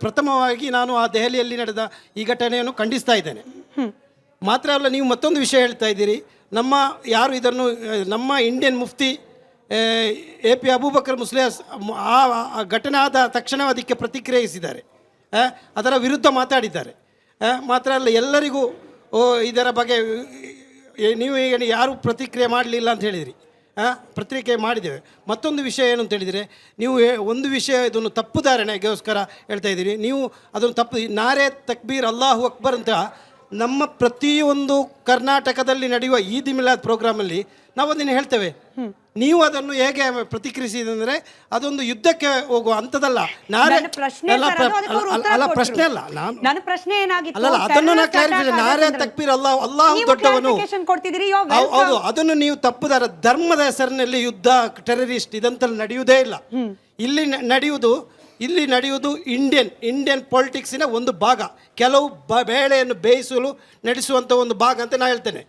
ಪ್ರಥಮವಾಗಿ ನಾನು ಆ ದೆಹಲಿಯಲ್ಲಿ ನಡೆದ ಈ ಘಟನೆಯನ್ನು ಖಂಡಿಸ್ತಾ ಇದ್ದೇನೆ. ಮಾತ್ರ ಅಲ್ಲ, ನೀವು ಮತ್ತೊಂದು ವಿಷಯ ಹೇಳ್ತಾ ಇದ್ದೀರಿ. ನಮ್ಮ ಯಾರು ಇದನ್ನು ನಮ್ಮ ಇಂಡಿಯನ್ ಮುಫ್ತಿ AP ಅಬೂಬಕರ್ ಮುಸ್ಲಿಯಾಸ್ ಆ ಘಟನೆ ಆದ ತಕ್ಷಣ ಅದಕ್ಕೆ ಪ್ರತಿಕ್ರಿಯಿಸಿದ್ದಾರೆ, ಅದರ ವಿರುದ್ಧ ಮಾತಾಡಿದ್ದಾರೆ. ಮಾತ್ರ ಅಲ್ಲ, ಎಲ್ಲರಿಗೂ ಇದರ ಬಗ್ಗೆ ನೀವು ಈಗ ಯಾರೂ ಪ್ರತಿಕ್ರಿಯೆ ಮಾಡಲಿಲ್ಲ ಅಂತ ಹೇಳಿದಿರಿ. ಪ್ರತಿಕ್ರಿಯೆ ಮಾಡಿದ್ದೇವೆ. ಮತ್ತೊಂದು ವಿಷಯ ಏನು ಅಂತ ಹೇಳಿದರೆ, ನೀವು ಒಂದು ವಿಷಯ ಇದನ್ನು ತಪ್ಪು ಧಾರಣೆಗೋಸ್ಕರ ಹೇಳ್ತಾ ಇದ್ದೀರಿ. ನೀವು ಅದನ್ನು ತಪ್ಪು, ನಾರೆ ತಕ್ಬೀರ್ ಅಲ್ಲಾಹು ಅಕ್ಬರ್ ಅಂತ ನಮ್ಮ ಪ್ರತಿಯೊಂದು ಕರ್ನಾಟಕದಲ್ಲಿ ನಡೆಯುವ ಈದ್ ಮಿಲಾದ್ ಪ್ರೋಗ್ರಾಮಲ್ಲಿ ನಾವು ಅದನ್ನು ಹೇಳ್ತೇವೆ. ನೀವು ಅದನ್ನು ಹೇಗೆ ಪ್ರತಿಕ್ರಿಯಿಸಿದಂದರೆ ಅದೊಂದು ಯುದ್ಧಕ್ಕೆ ಹೋಗುವ ಅಂಥದ್ದಲ್ಲ. ನಾರೆ ಅಲ್ಲ, ಪ್ರಶ್ನೆ ಅಲ್ಲ, ನನ್ನ ಪ್ರಶ್ನೆ ಏನಾಗಿತ್ತು, ಅಲ್ಲ ಅದನ್ನು ನಾನು ಕ್ಲಾರಿಫೈ, ನಾರೆ ತಕ್ಬೀರ್ ಅಲ್ಲಾಹು ದೊಡ್ಡವನು, ಹೌದು, ಅದನ್ನು ನೀವು ತಪ್ಪುದಾರ. ಧರ್ಮದ ಹೆಸರಿನಲ್ಲಿ ಯುದ್ಧ, ಟೆರರಿಸ್ಟ್ ಇದಂತಲ್ಲಿ ನಡೆಯುವುದೇ ಇಲ್ಲ. ಇಲ್ಲಿ ನಡೆಯುವುದು ಇಂಡಿಯನ್ ಪೊಲಿಟಿಕ್ಸಿನ ಒಂದು ಭಾಗ, ಕೆಲವು ಬೇಳೆಯನ್ನು ಬೇಯಿಸಲು ನಡೆಸುವಂಥ ಒಂದು ಭಾಗ ಅಂತ ನಾನು ಹೇಳ್ತೇನೆ.